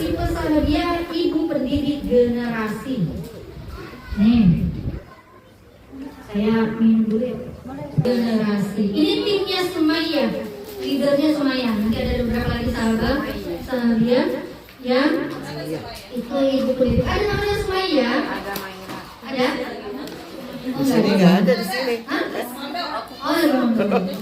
tipe Sahabiyah ibu pendidik generasi. Nih, saya minum dulu ya. Generasi. Ini timnya Sumayyah, leadernya Sumayyah. Nanti ada beberapa lagi Sahabiyah yang itu ibu pendidik. Ada namanya Sumayyah? Ada? Di sini nggak ada di sini. Oh,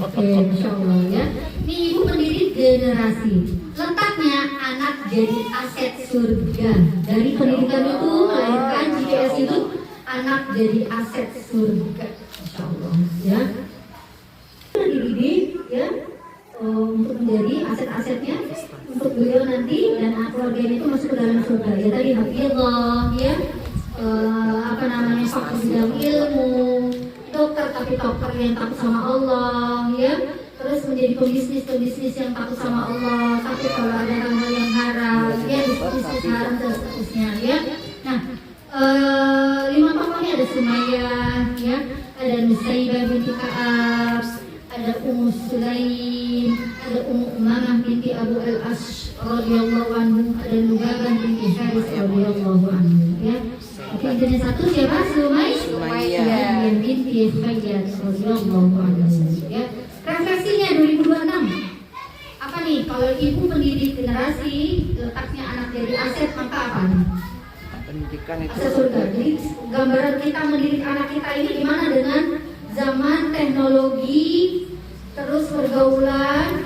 oke, Masya Allah ya. Ini ibu pendidik generasi. Letaknya anak jadi aset surga. Dari pendidikan itu melahirkan GPS itu anak jadi aset surga. Masya Allah ya. Dididik ya untuk menjadi aset-asetnya untuk beliau nanti dan keluarganya itu masuk ke dalam surga. Ya tadi hafizah ya. Faktor bidang ilmu, dokter tapi dokter yang takut sama Allah ya, terus menjadi pembisnis yang takut sama Allah, takut kalau ada hal-hal yang haram ya, bisnis haram dan seterusnya ya. Nah, 5 tokohnya ada Sumayyah ya, ada Nusaybah binti Ka'ab, ada Ummu Sulaim, ada Ummu Umamah binti Abu Al-Ash radhiyallahu anhu, ada Lubabah binti Haris radhiyallahu anhu ya. Oke, jenis satu siapa? Sumayyah binti Khayyat radhiyallahu anha ya. Refleksinya 2026. Apa nih? Kalau ibu pendidik generasi, letaknya anak jadi aset, maka apa nih? Pendidikan itu aset surga. Jadi gambaran kita mendidik anak kita ini gimana dengan zaman teknologi terus pergaulan.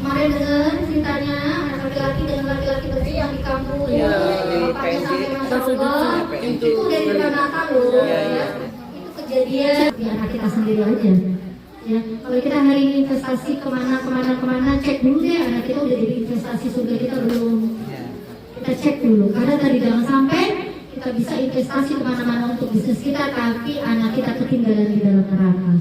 Kemarin dengar ceritanya anak laki-laki dengan laki-laki bersiang di kampung ya, bapaknya sampai masuk itu dari Natal loh ya. Itu kejadian di anak kita sendiri aja ya. Kalau kita hari ini investasi kemana cek dulu deh anak kita udah jadi investasi surga kita belum. Kita cek dulu karena tadi jangan sampai kita bisa investasi kemana-mana untuk bisnis kita tapi anak kita ketinggalan di dalam neraka.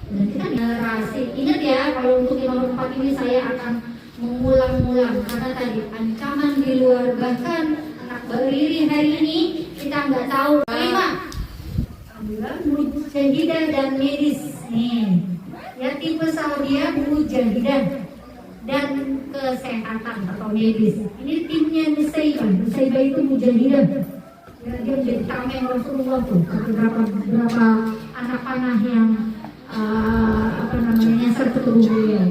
Dan kita generasi, ingat ya kalau untuk yang nomor 4 ini saya akan mengulang-ulang karena tadi ancaman di luar, bahkan anak bariri hari ini kita nggak tahu. 5 mujahidah dan medis nih ya, tipe Sahabiyah mujahidah dan kesehatan atau medis. Ini timnya Nusaybah itu mujahidah ya, dia menjadi tameng Rasulullah tuh beberapa anak panah yang nyasar ke tubuh beliau.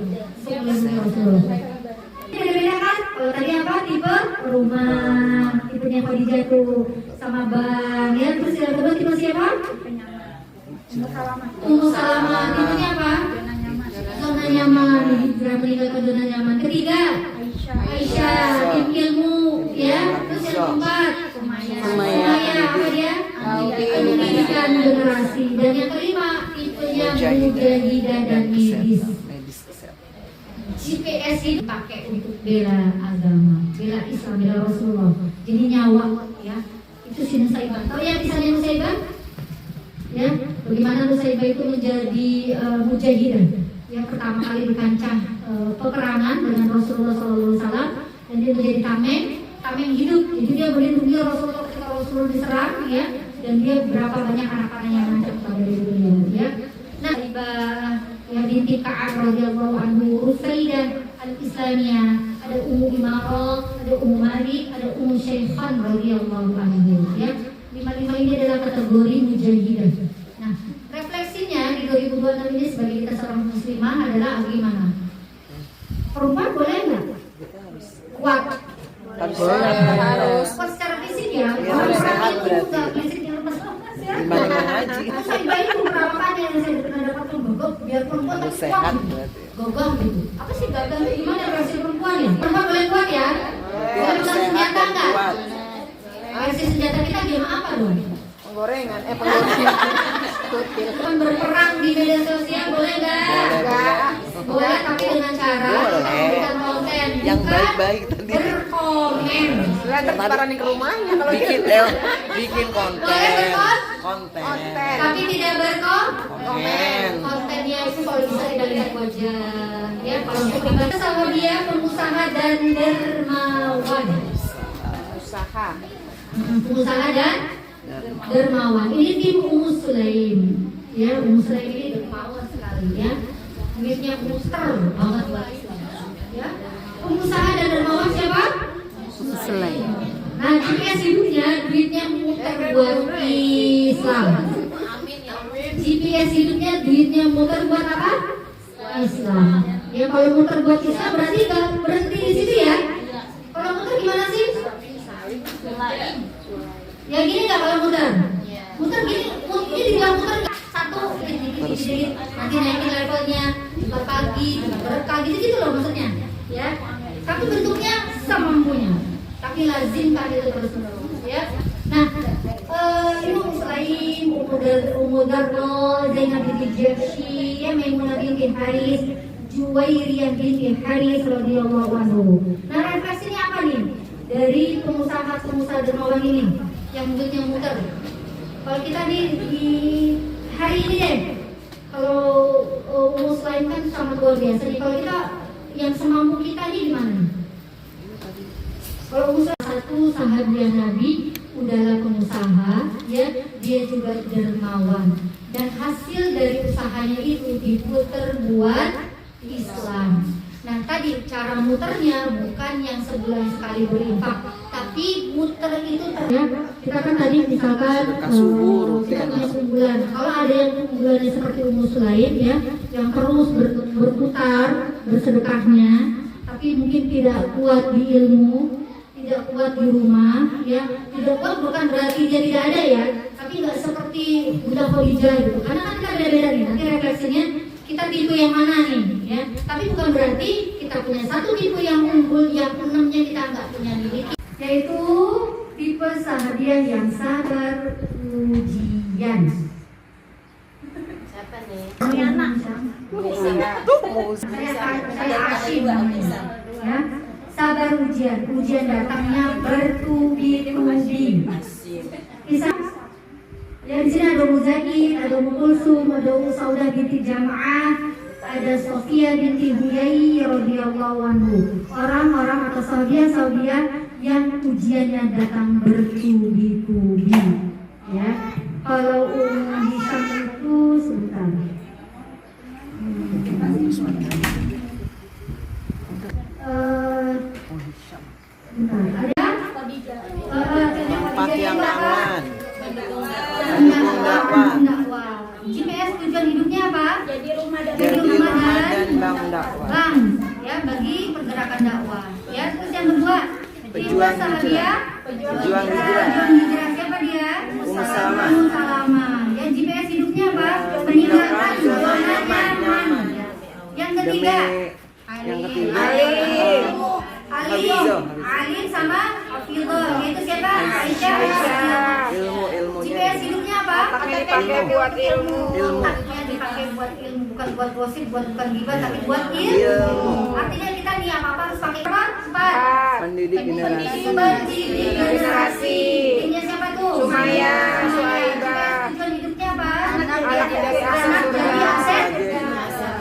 Ini beda kan? Kalau tadi apa? Tipe rumah, tipenya Khadijah tuh sama Bang ya. Terus yang kedua tipe siapa? Ummu Salamah. Tipenya apa? Zona nyaman. Hijrah meninggalkan zona nyaman. Ketiga Aisyah, tim ilmu ya. Terus yang keempat Sumayyah, apa dia? Pendidikan generasi. Dan yang kelima tipenya mujahidah dan medis. GPS ini dipakai untuk bela agama, bela Islam, bela Rasulullah. Jadi nyawa ya. Itu si Nusaybah. Tahu ya kisahnya Nusaybah? Ya, bagaimana Nusaybah itu menjadi mujahidah yang pertama kali di kancah peperangan dengan Rasulullah SAW, dan dia menjadi tameng hidup. Jadi dia melindungi Rasulullah ketika Rasulullah diserang ya, dan dia berapa banyak anak-anak yang macam dari beliau ya. Nah, ya binti Ka'ab radhiyallahu anhu, Rusaidah al-Islamiyah, ada Ummu Imarah, ada Ummu Malik, ada Ummu Syaikhan radhiyallahu anhu ya. 5 ini adalah kategori mujahidah. Nah, refleksinya di 2026 ini sebagai kita seorang muslimah adalah gimana? Perempuan boleh nggak? Kuat. Harus. Kuat secara fisik ya. Harus sehat berarti. Fisiknya lemas-lemas ya. Gimana ngaji? Saya itu beberapa kali yang saya pernah dapat tuh gogok, biar perempuan tapi kuat. Sehat berarti. Gogok gitu. Apa sih gagal? Gimana versi perempuan ya? Perempuan boleh kuat ya? Boleh pegang senjata nggak? Versi senjata kita game apa dong? Penggorengan, Kan berperang di media sosial boleh nggak? Boleh, tapi dengan cara memberikan konten yang bukan baik-baik tadi. berkomen. Lah terparanin ke rumahnya kalau Bikin gitu. konten. Tapi tidak berkomen. Konten. Kontennya itu kalau bisa tidak lihat wajah. Ya, kalau untuk ibadah sama dia pengusaha dan dermawan. Usaha. Pengusaha dan dermawan. Ini tim Ummu Sulaim. Ya, Ummu Sulaim ini dermawan sekali ya. Duitnya muster banget buat Islam. Ya. pengusaha dan dermawan siapa? Selain. Nah, GPS hidupnya, duitnya muter buat Islam. GPS hidupnya, duitnya muter buat apa? Islam. Ya kalau muter buat Islam berarti nggak berhenti di situ ya? Kalau muter gimana sih? Ya gini nggak kalau muter? Muter gini, ini dibilang muter nggak? Satu, dikit-dikit, nanti naikin levelnya, juga pagi, juga berkah, gitu-gitu loh maksudnya. Ya, tapi bentuknya semampunya. Tapi lazim kan itu terus menerus ya. Nah, Imam Muslim, Ummu Darda, Zainab binti Jahsy, ya Maimunah binti Haris, Juwairiyah binti Haris radhiyallahu anhu. Nah, refleksinya apa nih dari pengusaha dermawan ini yang duitnya muter? Kalau kita di hari ini deh, kalau Muslim kan sangat luar biasa. Jadi kalau kita yang semampu kita ini di mana? Kalau usaha satu sahabat Nabi udahlah pengusaha, ya dia juga dermawan dan hasil dari usahanya itu diputer buat Islam. Nah tadi cara muternya bukan yang sebulan sekali berinfak, tapi muter itu ya, kita kan tadi misalkan kita punya kumpulan. Kalau ada yang kumpulannya seperti Ummu Sulaim ya, yang terus berputar bersedekahnya, tapi mungkin tidak kuat di ilmu, tidak kuat di rumah, ya tidak kuat bukan berarti dia tidak ada ya, tapi nggak seperti Bunda Khadijah gitu. Karena kan kita beda-beda nih. Nanti refleksinya kita tipe yang mana nih, ya. Tapi bukan berarti kita punya satu tipe yang unggul, yang enamnya kita nggak punya miliki. Yaitu tipe sahabiah yang sabar ujian. Siapa nih? Anak. Saya Asyim namanya. Ya. Sabar ujian datangnya bertubi-tubi. Kisah ya di sini ada Muzaid, ada Kulsum, ada Saudah binti Jam'ah, ada Sofia binti Huyai radhiyallahu anhu. Orang-orang atau sahabiah yang ujiannya datang bertubi-tubi. Ya, kalau Hisham itu sebentar. Ada Empat yang aman. dakwah. GPS tujuan hidupnya apa? Jadi rumah dan bank dakwah. Bank ya bagi pergerakan dakwah. Ya terus yang kedua Pejuang hijrah. Pejuang hijrah siapa dia? Ummu Salamah. Ya GPS hidupnya apa? Meninggalkan zona nyaman. Yang ketiga Alim sama Hafizah. Itu siapa? Aisyah. Ilmu. GPS hidupnya apa? Dipakai buat ilmu. Otaknya dipakai buat ilmu, bukan buat gosip, bukan gibah, tapi buat ilmu. Artinya kita nih apa harus pakai apa? Empat. Pendidik generasi. Ini siapa tuh? Sumaya, Suaiba. Tujuan hidupnya apa? Anak dari Anak jadi aset.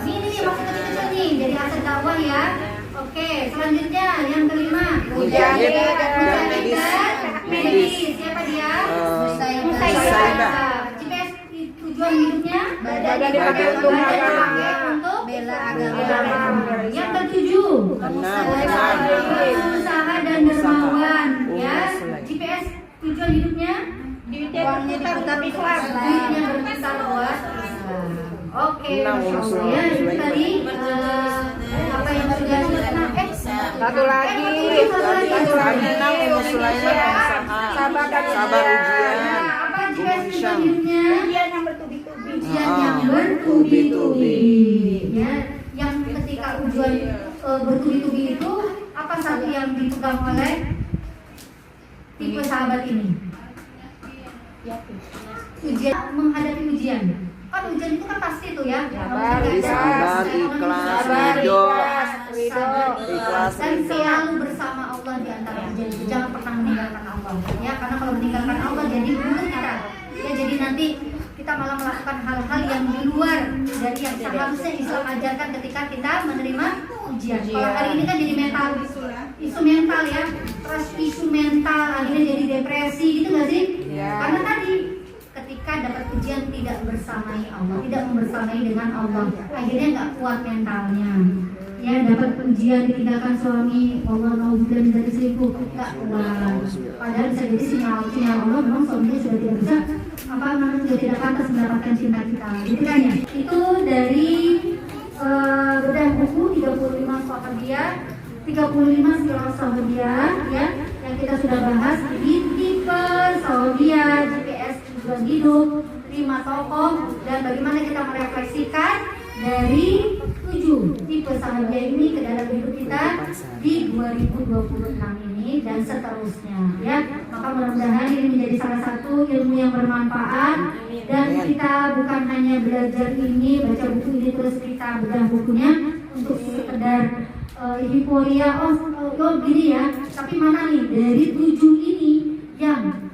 Jadi Ini maksudnya itu nih, jadi aset dakwah ya. Oke, selanjutnya yang kelima. Mujahid dan medis. Siapa dia? Musaiba. GPS tujuan hidupnya? Badan dipakai untuk bela agama. Yang ketujuh. Usaha dan dermawan. Ya. GPS tujuan hidupnya? uangnya diputar Islam. Duitnya berputar buat Islam. Oke. Masya Allah. Ya, itu tadi apa yang sudah Satu lagi. Ummu Sulaiman sabar ujian. Apa Ummu GPS Hisham. hidupnya? Ujian yang bertubi-tubi. Ujian yang bertubi-tubi. Ya, yang ketika ujian bertubi-tubi itu apa satu yang dipegang oleh tipe sahabat ini? Ujian, menghadapi ujian. Kan ujian itu kan pasti tuh ya. Sabar, ikhlas, ridho. Ikhlas, Dan selalu bersama Allah di antara ujian itu. Jangan pernah meninggalkan Allah. Ya, karena kalau meninggalkan Allah jadi buruk kita. Ya, jadi nanti kita malah melakukan hal-hal yang di luar dari yang seharusnya Islam ajarkan ketika kita menerima ujian. Kalau hari ini kan jadi mental, isu mental ya, terus isu mental akhirnya jadi depresi gitu nggak sih? Karena tadi ketika dapat ujian tidak bersamai Allah, tidak membersamai dengan Allah, akhirnya nggak kuat mentalnya. ya dapat ujian ditinggalkan suami, Allah mau juga menjadi selingkuh, enggak Tuhan. Padahal bisa jadi sinyal Allah memang suaminya sudah tidak bisa, memang sudah tidak pantas mendapatkan cinta kita, gitu kan ya. Itu dari bedah buku 35 Sahadia, 35 Sirah Sahadia ya, yang kita sudah bahas di tipe Sahadia, GPS tujuan hidup, 5 tokoh, dan bagaimana kita merefleksikan dari 7 tipe Sahadia ini ke dalam hidup kita di 2026 ini dan seterusnya ya. Maka mudah-mudahan ini menjadi salah satu ilmu yang bermanfaat, dan kita bukan hanya belajar ini, baca buku ini terus kita bedah bukunya untuk sekedar euforia, oh gini ya, tapi mana nih dari 7 ini yang